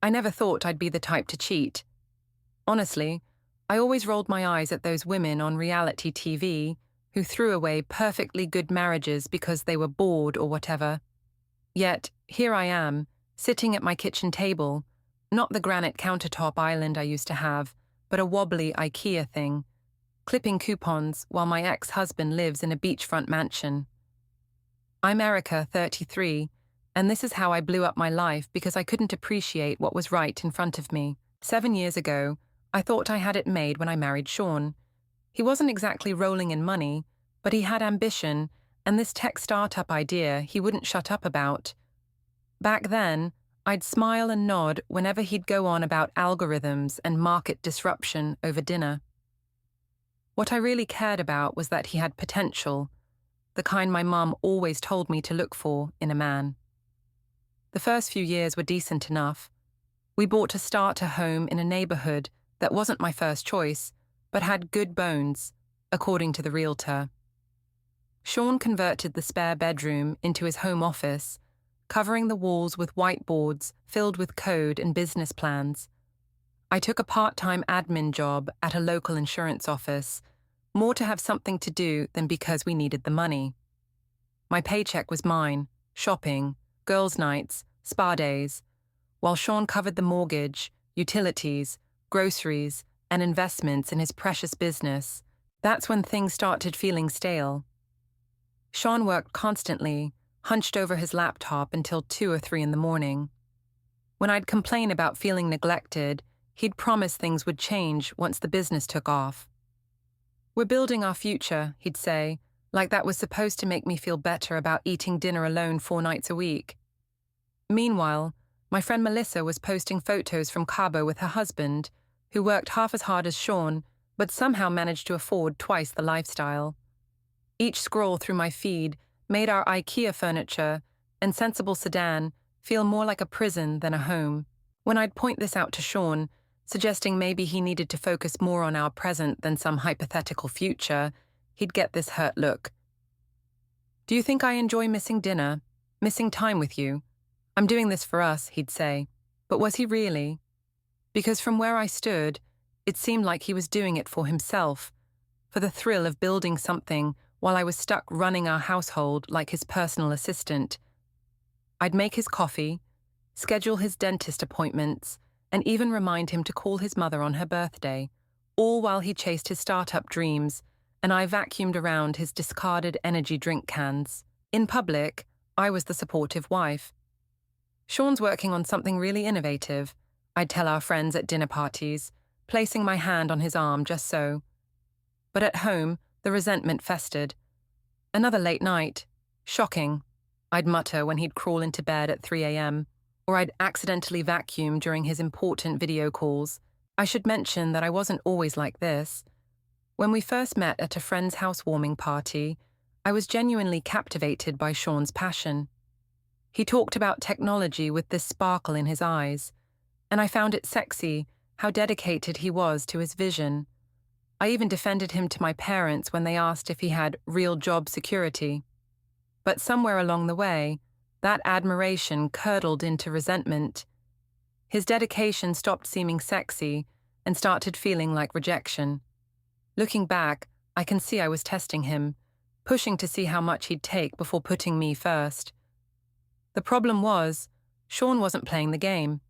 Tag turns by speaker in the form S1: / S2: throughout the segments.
S1: I never thought I'd be the type to cheat. Honestly, I always rolled my eyes at those women on reality TV who threw away perfectly good marriages because they were bored or whatever. Yet, here I am, sitting at my kitchen table, not the granite countertop island I used to have, but a wobbly IKEA thing, clipping coupons while my ex-husband lives in a beachfront mansion. I'm Erica, 33, and this is how I blew up my life because I couldn't appreciate what was right in front of me. 7 years ago, I thought I had it made when I married Sean. He wasn't exactly rolling in money, but he had ambition and this tech startup idea he wouldn't shut up about. Back then, I'd smile and nod whenever he'd go on about algorithms and market disruption over dinner. What I really cared about was that he had potential, the kind my mum always told me to look for in a man. The first few years were decent enough. We bought a starter home in a neighborhood that wasn't my first choice, but had good bones, according to the realtor. Sean converted the spare bedroom into his home office, covering the walls with whiteboards filled with code and business plans. I took a part-time admin job at a local insurance office, more to have something to do than because we needed the money. My paycheck was mine, shopping, girls' nights, spa days, while Sean covered the mortgage, utilities, groceries, and investments in his precious business. That's when things started feeling stale. Sean worked constantly, hunched over his laptop until 2 or 3 in the morning. When I'd complain about feeling neglected, he'd promise things would change once the business took off. "We're building our future," he'd say, like that was supposed to make me feel better about eating dinner alone 4 nights a week. Meanwhile, my friend Melissa was posting photos from Cabo with her husband, who worked half as hard as Sean, but somehow managed to afford twice the lifestyle. Each scroll through my feed made our IKEA furniture and sensible sedan feel more like a prison than a home. When I'd point this out to Sean, suggesting maybe he needed to focus more on our present than some hypothetical future, he'd get this hurt look. "Do you think I enjoy missing dinner, missing time with you? I'm doing this for us," he'd say. But was he really? Because from where I stood, it seemed like he was doing it for himself, for the thrill of building something while I was stuck running our household like his personal assistant. I'd make his coffee, schedule his dentist appointments, and even remind him to call his mother on her birthday, all while he chased his startup dreams, and I vacuumed around his discarded energy drink cans. In public, I was the supportive wife. "Sean's working on something really innovative," I'd tell our friends at dinner parties, placing my hand on his arm just so. But at home, the resentment festered. "Another late night. Shocking," I'd mutter when he'd crawl into bed at 3 a.m., or I'd accidentally vacuum during his important video calls. I should mention that I wasn't always like this. When we first met at a friend's housewarming party, I was genuinely captivated by Sean's passion. He talked about technology with this sparkle in his eyes, and I found it sexy how dedicated he was to his vision. I even defended him to my parents when they asked if he had real job security. But somewhere along the way, that admiration curdled into resentment. His dedication stopped seeming sexy and started feeling like rejection. Looking back, I can see I was testing him, pushing to see how much he'd take before putting me first. The problem was, Sean wasn't playing the game.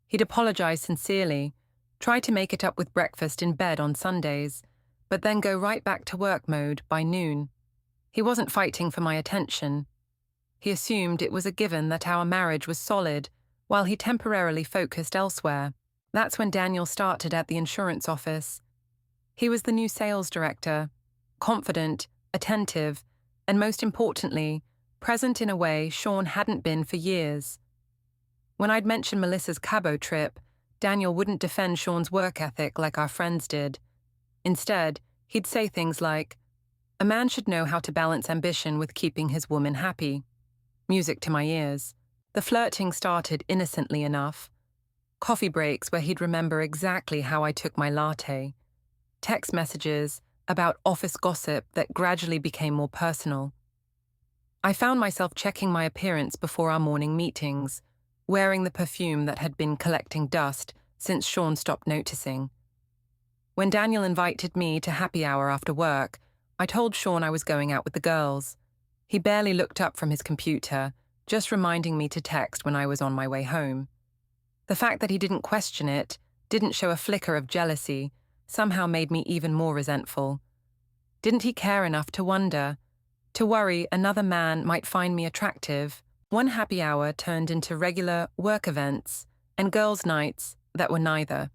S1: He'd apologize sincerely, try to make it up with breakfast in bed on Sundays, but then go right back to work mode by noon. He wasn't fighting for my attention. He assumed it was a given that our marriage was solid, while he temporarily focused elsewhere. That's when Daniel started at the insurance office. He was the new sales director, confident, attentive, and most importantly, present in a way Sean hadn't been for years. When I'd mention Melissa's Cabo trip, Daniel wouldn't defend Sean's work ethic like our friends did. Instead, he'd say things like, "A man should know how to balance ambition with keeping his woman happy." Music to my ears. The flirting started innocently enough. Coffee breaks where he'd remember exactly how I took my latte. Text messages about office gossip that gradually became more personal. I found myself checking my appearance before our morning meetings, wearing the perfume that had been collecting dust since Sean stopped noticing. When Daniel invited me to happy hour after work, I told Sean I was going out with the girls. He barely looked up from his computer, just reminding me to text when I was on my way home. The fact that he didn't question it, didn't show a flicker of jealousy, somehow made me even more resentful. Didn't he care enough to wonder, to worry another man might find me attractive? One happy hour turned into regular work events and girls' nights that were neither.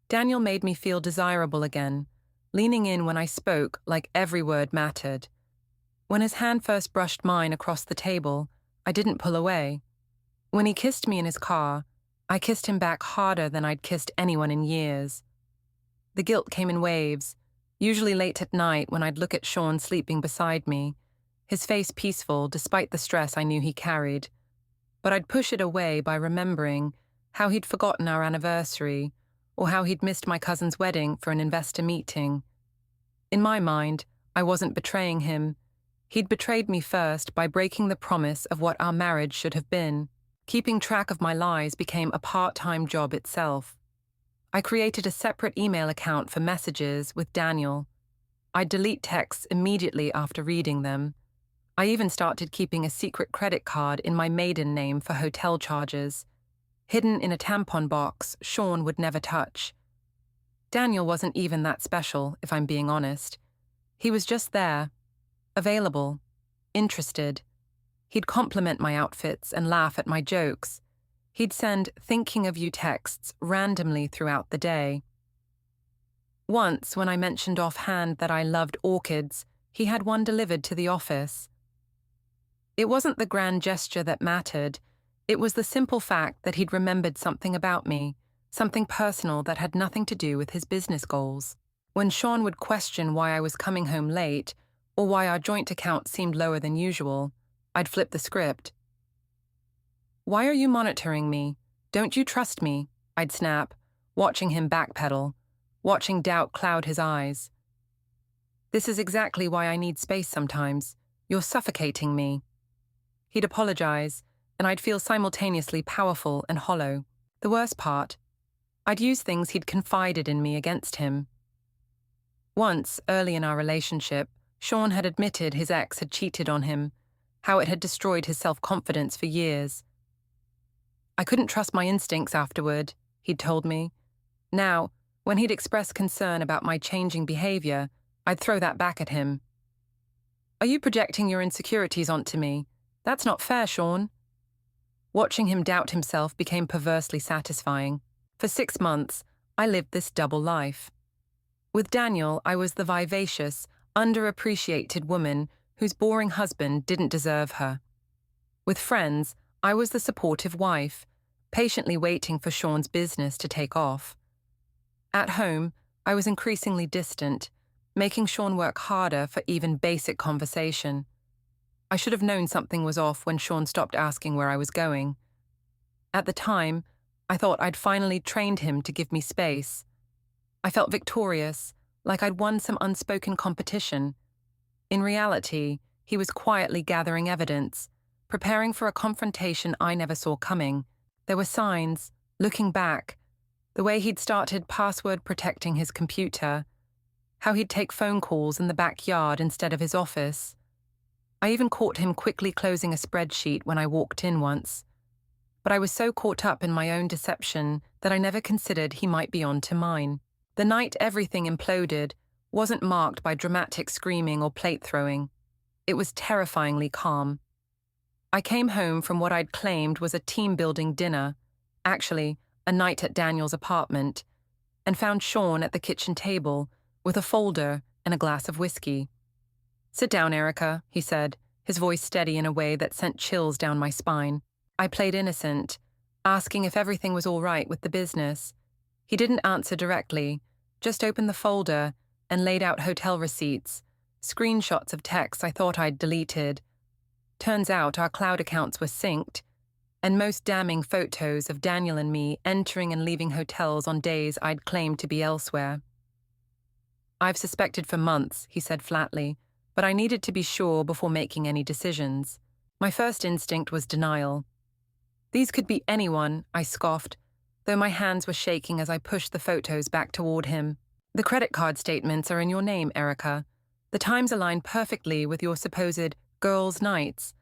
S1: Daniel made me feel desirable again, leaning in when I spoke like every word mattered. When his hand first brushed mine across the table, I didn't pull away. When he kissed me in his car, I kissed him back harder than I'd kissed anyone in years. The guilt came in waves, usually late at night when I'd look at Sean sleeping beside me, his face peaceful despite the stress I knew he carried. But I'd push it away by remembering how he'd forgotten our anniversary, or how he'd missed my cousin's wedding for an investor meeting. In my mind, I wasn't betraying him. He'd betrayed me first by breaking the promise of what our marriage should have been. Keeping track of my lies became a part-time job itself. I created a separate email account for messages with Daniel. I'd delete texts immediately after reading them. I even started keeping a secret credit card in my maiden name for hotel charges, hidden in a tampon box Sean would never touch. Daniel wasn't even that special, if I'm being honest. He was just there, available, interested. He'd compliment my outfits and laugh at my jokes. He'd send thinking of you texts randomly throughout the day. Once, when I mentioned offhand that I loved orchids, he had one delivered to the office. It wasn't the grand gesture that mattered. It was the simple fact that he'd remembered something about me, something personal that had nothing to do with his business goals. When Sean would question why I was coming home late, or why our joint account seemed lower than usual, I'd flip the script. "Why are you monitoring me? Don't you trust me?" I'd snap, watching him backpedal, watching doubt cloud his eyes. "This is exactly why I need space sometimes. You're suffocating me." He'd apologize, and I'd feel simultaneously powerful and hollow. The worst part, I'd use things he'd confided in me against him. Once, early in our relationship, Sean had admitted his ex had cheated on him, how it had destroyed his self-confidence for years. I couldn't trust my instincts afterward, he'd told me. Now, when he'd expressed concern about my changing behavior, I'd throw that back at him. "Are you projecting your insecurities onto me? That's not fair, Sean." Watching him doubt himself became perversely satisfying. For 6 months, I lived this double life. With Daniel, I was the vivacious, underappreciated woman whose boring husband didn't deserve her. With friends, I was the supportive wife, patiently waiting for Sean's business to take off. At home, I was increasingly distant, making Sean work harder for even basic conversation. I should have known something was off when Sean stopped asking where I was going. At the time, I thought I'd finally trained him to give me space. I felt victorious, like I'd won some unspoken competition. In reality, he was quietly gathering evidence, preparing for a confrontation I never saw coming. There were signs, looking back, the way he'd started password protecting his computer, how he'd take phone calls in the backyard instead of his office. I even caught him quickly closing a spreadsheet when I walked in once. But I was so caught up in my own deception that I never considered he might be on to mine. The night everything imploded wasn't marked by dramatic screaming or plate throwing. It was terrifyingly calm. I came home from what I'd claimed was a team-building dinner, actually a night at Daniel's apartment, and found Sean at the kitchen table with a folder and a glass of whiskey. "Sit down, Erica," he said, his voice steady in a way that sent chills down my spine. I played innocent, asking if everything was all right with the business. He didn't answer directly, just opened the folder and laid out hotel receipts, screenshots of texts I thought I'd deleted. Turns out our cloud accounts were synced, and most damning photos of Daniel and me entering and leaving hotels on days I'd claimed to be elsewhere. "I've suspected for months," he said flatly, but I needed to be sure before making any decisions. My first instinct was denial. These could be anyone, I scoffed, though my hands were shaking as I pushed the photos back toward him. The credit card statements are in your name, Erica. The times align perfectly with your supposed girls' nights.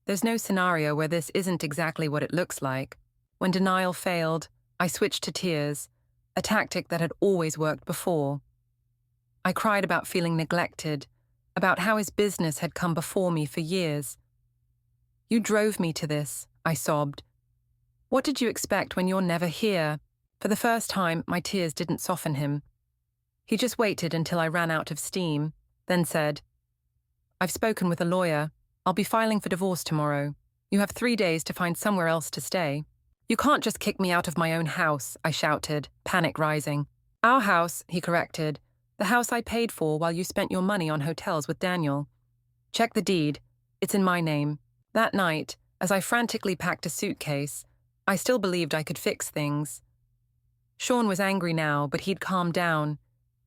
S1: There's no scenario where this isn't exactly what it looks like. When denial failed, I switched to tears, a tactic that had always worked before. I cried about feeling neglected, about how his business had come before me for years. You drove me to this, I sobbed. What did you expect when you're never here? For the first time, my tears didn't soften him. He just waited until I ran out of steam, then said, I've spoken with a lawyer. I'll be filing for divorce tomorrow. You have 3 days to find somewhere else to stay. You can't just kick me out of my own house, I shouted, panic rising. Our house, he corrected. The house I paid for while you spent your money on hotels with Daniel. Check the deed. It's in my name. That night, as I frantically packed a suitcase, I still believed I could fix things. Sean was angry now, but he'd calmed down.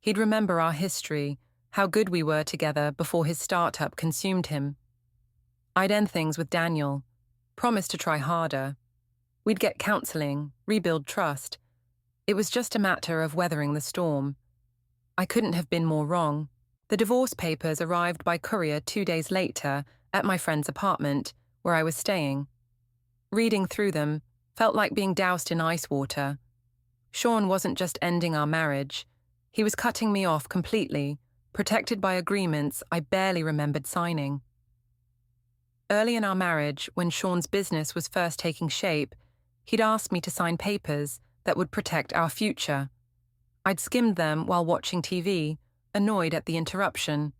S1: He'd remember our history, how good we were together before his startup consumed him. I'd end things with Daniel, promise to try harder. We'd get counseling, rebuild trust. It was just a matter of weathering the storm. I couldn't have been more wrong. The divorce papers arrived by courier 2 days later at my friend's apartment, where I was staying. Reading through them felt like being doused in ice water. Sean wasn't just ending our marriage. He was cutting me off completely, protected by agreements I barely remembered signing. Early in our marriage, when Sean's business was first taking shape, he'd asked me to sign papers that would protect our future. I'd skimmed them while watching TV, annoyed at the interruption.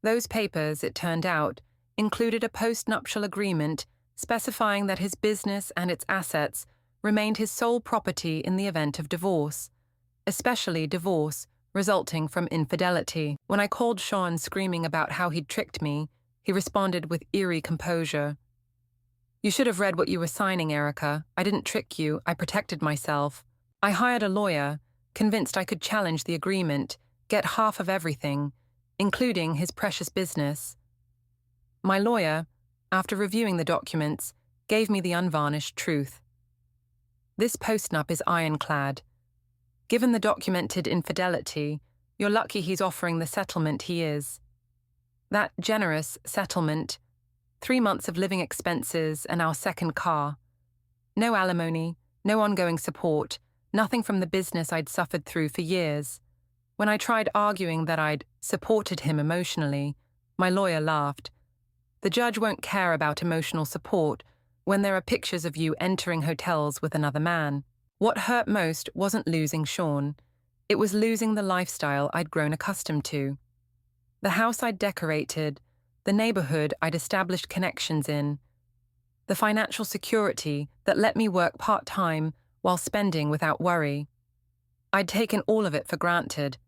S1: Those papers, it turned out, included a post-nuptial agreement specifying that his business and its assets remained his sole property in the event of divorce, especially divorce resulting from infidelity. When I called Sean screaming about how he'd tricked me, he responded with eerie composure. You should have read what you were signing, Erica. I didn't trick you. I protected myself. I hired a lawyer, convinced I could challenge the agreement, get half of everything, including his precious business. My lawyer, after reviewing the documents, gave me the unvarnished truth. This postnup is ironclad. Given the documented infidelity, you're lucky he's offering the settlement he is. That generous settlement, 3 months of living expenses and our second car. No alimony, no ongoing support, nothing from the business I'd suffered through for years. When I tried arguing that I'd supported him emotionally, my lawyer laughed. The judge won't care about emotional support when there are pictures of you entering hotels with another man. What hurt most wasn't losing Sean. It was losing the lifestyle I'd grown accustomed to. The house I'd decorated, the neighborhood I'd established connections in, the financial security that let me work part-time while spending without worry. I'd taken all of it for granted,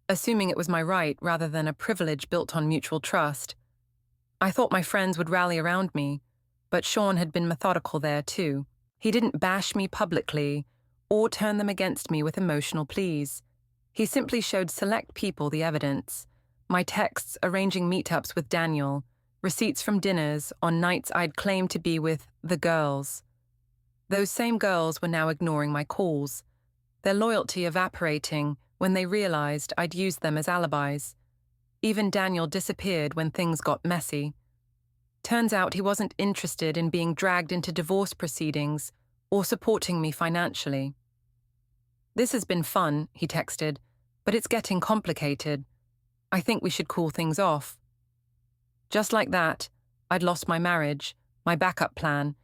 S1: assuming it was my right rather than a privilege built on mutual trust. I thought my friends would rally around me, but Sean had been methodical there too. He didn't bash me publicly or turn them against me with emotional pleas. He simply showed select people the evidence. My texts arranging meetups with Daniel, receipts from dinners on nights I'd claimed to be with the girls. Those same girls were now ignoring my calls, their loyalty evaporating when they realized I'd used them as alibis. Even Daniel disappeared when things got messy. Turns out he wasn't interested in being dragged into divorce proceedings or supporting me financially. This has been fun, he texted, but it's getting complicated. I think we should cool things off. Just like that, I'd lost my marriage, my backup plan,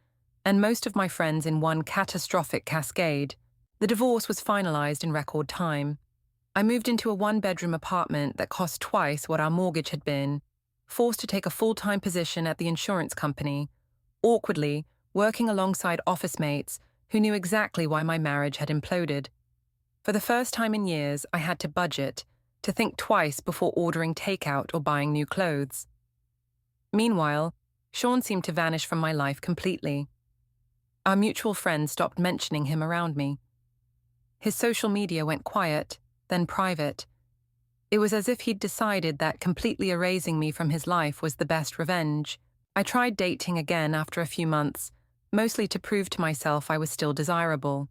S1: and most of my friends in one catastrophic cascade. The divorce was finalized in record time. I moved into a 1-bedroom apartment that cost twice what our mortgage had been, forced to take a full-time position at the insurance company, awkwardly working alongside office mates who knew exactly why my marriage had imploded. For the first time in years, I had to budget, to think twice before ordering takeout or buying new clothes. Meanwhile, Sean seemed to vanish from my life completely. Our mutual friends stopped mentioning him around me. His social media went quiet, then private. It was as if he'd decided that completely erasing me from his life was the best revenge. I tried dating again after a few months, mostly to prove to myself I was still desirable.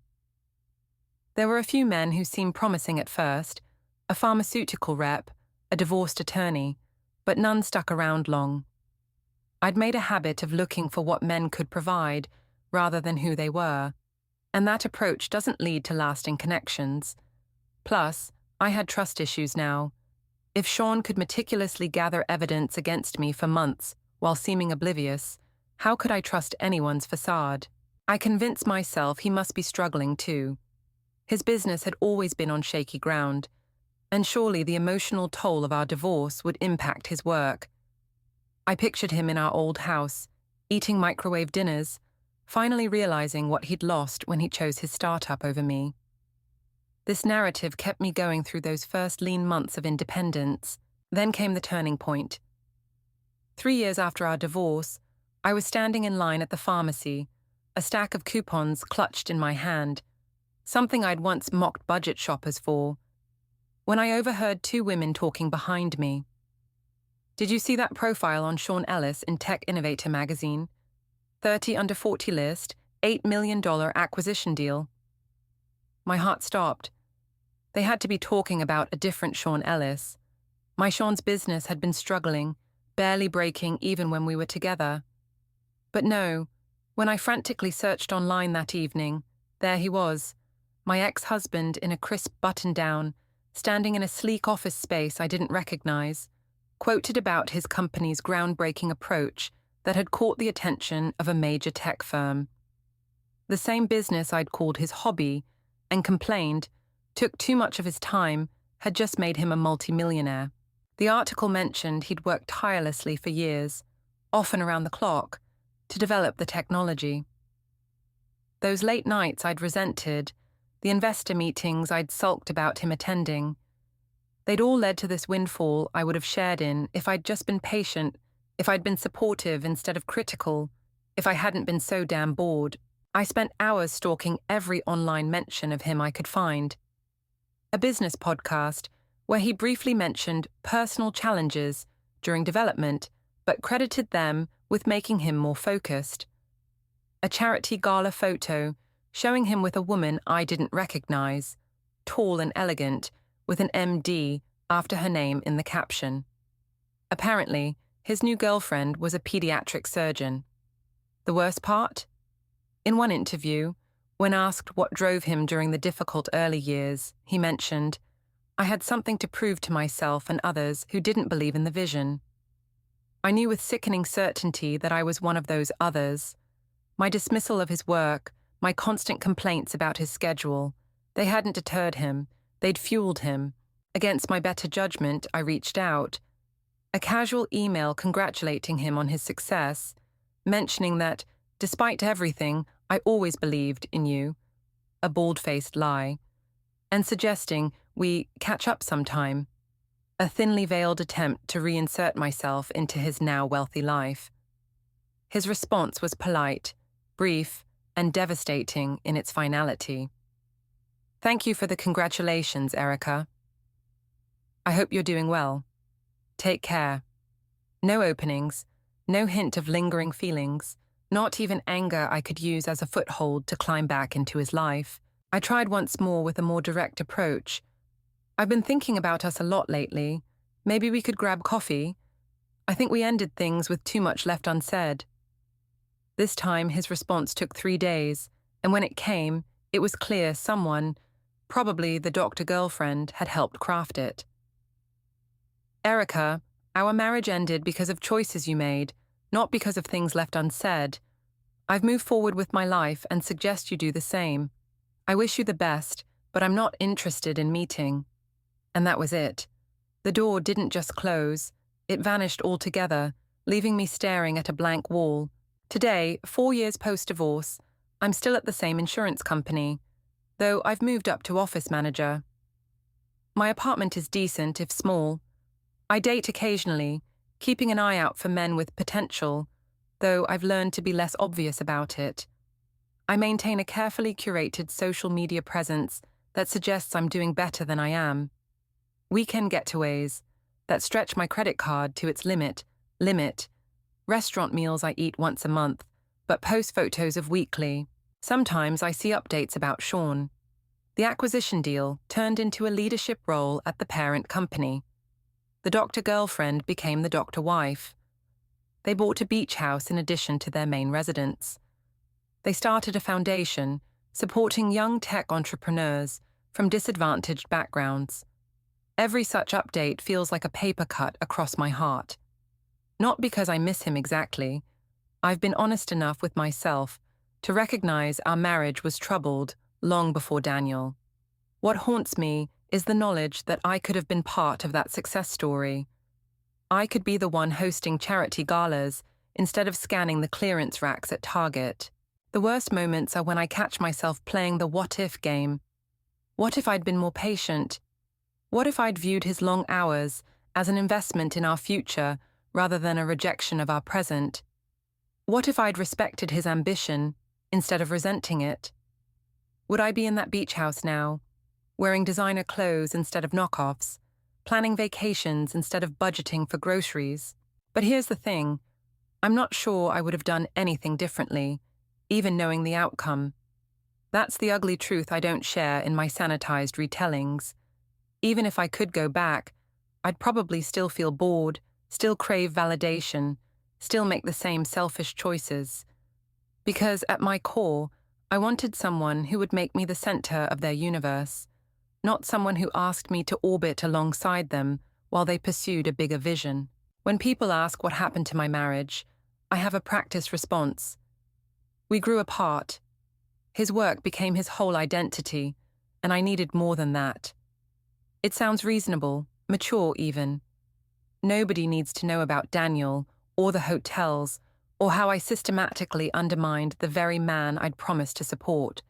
S1: There were a few men who seemed promising at first, a pharmaceutical rep, a divorced attorney, but none stuck around long. I'd made a habit of looking for what men could provide rather than who they were, and that approach doesn't lead to lasting connections. Plus, I had trust issues now. If Sean could meticulously gather evidence against me for months while seeming oblivious, how could I trust anyone's facade? I convinced myself he must be struggling too. His business had always been on shaky ground, and surely the emotional toll of our divorce would impact his work. I pictured him in our old house, eating microwave dinners, finally realizing what he'd lost when he chose his startup over me. This narrative kept me going through those first lean months of independence. Then came the turning point. 3 years after our divorce, I was standing in line at the pharmacy, a stack of coupons clutched in my hand, something I'd once mocked budget shoppers for, when I overheard 2 women talking behind me. "Did you see that profile on Sean Ellis in Tech Innovator magazine? 30 under 40 list, $8 million acquisition deal." My heart stopped. They had to be talking about a different Sean Ellis. My Sean's business had been struggling, barely breaking even when we were together. But no, when I frantically searched online that evening, there he was, my ex-husband in a crisp button-down, standing in a sleek office space I didn't recognize, quoted about his company's groundbreaking approach that had caught the attention of a major tech firm. The same business I'd called his hobby and complained took too much of his time had just made him a multimillionaire. The article mentioned he'd worked tirelessly for years, often around the clock, to develop the technology. Those late nights I'd resented, the investor meetings I'd sulked about him attending, they'd all led to this windfall I would have shared in if I'd just been patient, if I'd been supportive instead of critical, if I hadn't been so damn bored. I spent hours stalking every online mention of him I could find. A business podcast where he briefly mentioned personal challenges during development, but credited them with making him more focused. A charity gala photo showing him with a woman I didn't recognize, tall and elegant, with an MD after her name in the caption. Apparently, his new girlfriend was a pediatric surgeon. The worst part? In one interview, when asked what drove him during the difficult early years, he mentioned, "I had something to prove to myself and others who didn't believe in the vision." I knew with sickening certainty that I was one of those others. My dismissal of his work, my constant complaints about his schedule, they hadn't deterred him, they'd fueled him. Against my better judgment, I reached out. A casual email congratulating him on his success, mentioning that, despite everything, I always believed in you, a bald-faced lie, and suggesting we catch up sometime, a thinly veiled attempt to reinsert myself into his now wealthy life. His response was polite, brief, and devastating in its finality. "Thank you for the congratulations, Erica. I hope you're doing well. Take care." No openings, no hint of lingering feelings, not even anger I could use as a foothold to climb back into his life. I tried once more with a more direct approach. "I've been thinking about us a lot lately. Maybe we could grab coffee? I think we ended things with too much left unsaid." This time his response took 3 days, and when it came, it was clear someone, probably the doctor girlfriend, had helped craft it. "Erica, our marriage ended because of choices you made, not because of things left unsaid. I've moved forward with my life and suggest you do the same. I wish you the best, but I'm not interested in meeting." And that was it. The door didn't just close, it vanished altogether, leaving me staring at a blank wall. Today, 4 years post-divorce, I'm still at the same insurance company, though I've moved up to office manager. My apartment is decent, if small. I date occasionally, keeping an eye out for men with potential, though I've learned to be less obvious about it. I maintain a carefully curated social media presence that suggests I'm doing better than I am. Weekend getaways that stretch my credit card to its limit, restaurant meals I eat once a month, but post photos of weekly. Sometimes I see updates about Sean. The acquisition deal turned into a leadership role at the parent company. The doctor girlfriend became the doctor wife. They bought a beach house in addition to their main residence. They started a foundation supporting young tech entrepreneurs from disadvantaged backgrounds. Every such update feels like a paper cut across my heart. Not because I miss him exactly. I've been honest enough with myself to recognize our marriage was troubled long before Daniel. What haunts me is the knowledge that I could have been part of that success story. I could be the one hosting charity galas instead of scanning the clearance racks at Target. The worst moments are when I catch myself playing the what-if game. What if I'd been more patient? What if I'd viewed his long hours as an investment in our future rather than a rejection of our present? What if I'd respected his ambition instead of resenting it? Would I be in that beach house now, wearing designer clothes instead of knockoffs, planning vacations instead of budgeting for groceries? But here's the thing, I'm not sure I would have done anything differently, even knowing the outcome. That's the ugly truth I don't share in my sanitized retellings. Even if I could go back, I'd probably still feel bored, still crave validation, still make the same selfish choices. Because at my core, I wanted someone who would make me the center of their universe, not someone who asked me to orbit alongside them while they pursued a bigger vision. When people ask what happened to my marriage, I have a practice response. We grew apart. His work became his whole identity, and I needed more than that. It sounds reasonable, mature even. Nobody needs to know about Daniel, or the hotels, or how I systematically undermined the very man I'd promised to support.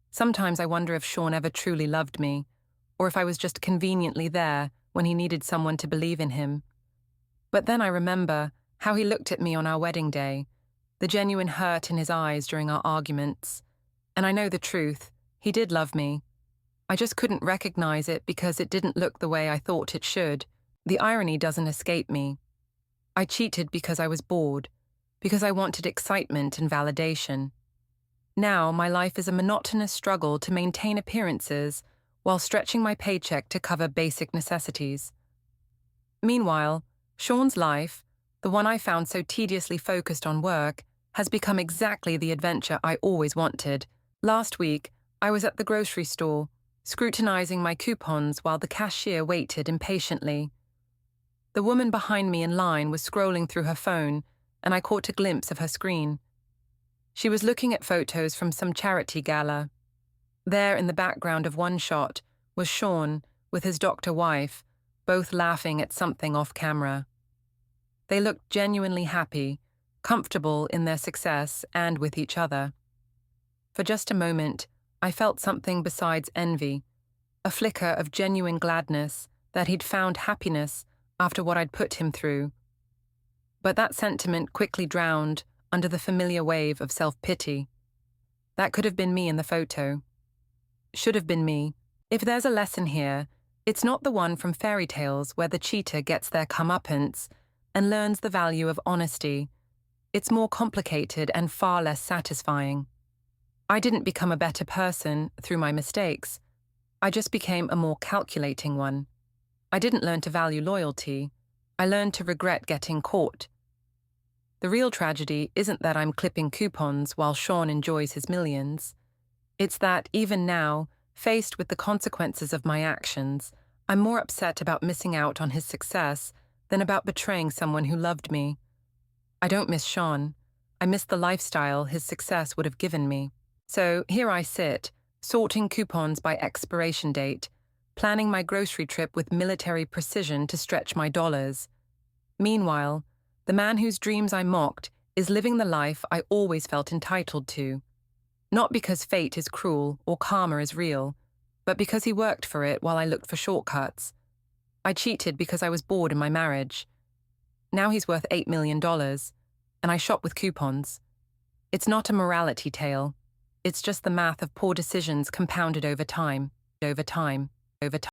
S1: Sometimes I wonder if Sean ever truly loved me, or if I was just conveniently there when he needed someone to believe in him. But then I remember how he looked at me on our wedding day, the genuine hurt in his eyes during our arguments. And I know the truth, he did love me. I just couldn't recognize it because it didn't look the way I thought it should. The irony doesn't escape me. I cheated because I was bored, because I wanted excitement and validation. Now my life is a monotonous struggle to maintain appearances while stretching my paycheck to cover basic necessities. Meanwhile, Sean's life, the one I found so tediously focused on work, has become exactly the adventure I always wanted. Last week, I was at the grocery store, scrutinizing my coupons while the cashier waited impatiently. The woman behind me in line was scrolling through her phone, and I caught a glimpse of her screen. She was looking at photos from some charity gala. There in the background of one shot was Sean with his doctor wife, both laughing at something off camera. They looked genuinely happy, comfortable in their success and with each other. For just a moment, I felt something besides envy, a flicker of genuine gladness that he'd found happiness after what I'd put him through. But that sentiment quickly drowned under the familiar wave of self-pity. That could have been me in the photo. Should have been me. If there's a lesson here, it's not the one from fairy tales where the cheater gets their comeuppance and learns the value of honesty. It's more complicated and far less satisfying. I didn't become a better person through my mistakes. I just became a more calculating one. I didn't learn to value loyalty. I learned to regret getting caught. The real tragedy isn't that I'm clipping coupons while Sean enjoys his millions. It's that, even now, faced with the consequences of my actions, I'm more upset about missing out on his success than about betraying someone who loved me. I don't miss Sean. I miss the lifestyle his success would have given me. So here I sit, sorting coupons by expiration date, planning my grocery trip with military precision to stretch my dollars. Meanwhile, the man whose dreams I mocked is living the life I always felt entitled to. Not because fate is cruel or karma is real, but because he worked for it while I looked for shortcuts. I cheated because I was bored in my marriage. Now he's worth $8 million, and I shop with coupons. It's not a morality tale. It's just the math of poor decisions compounded over time.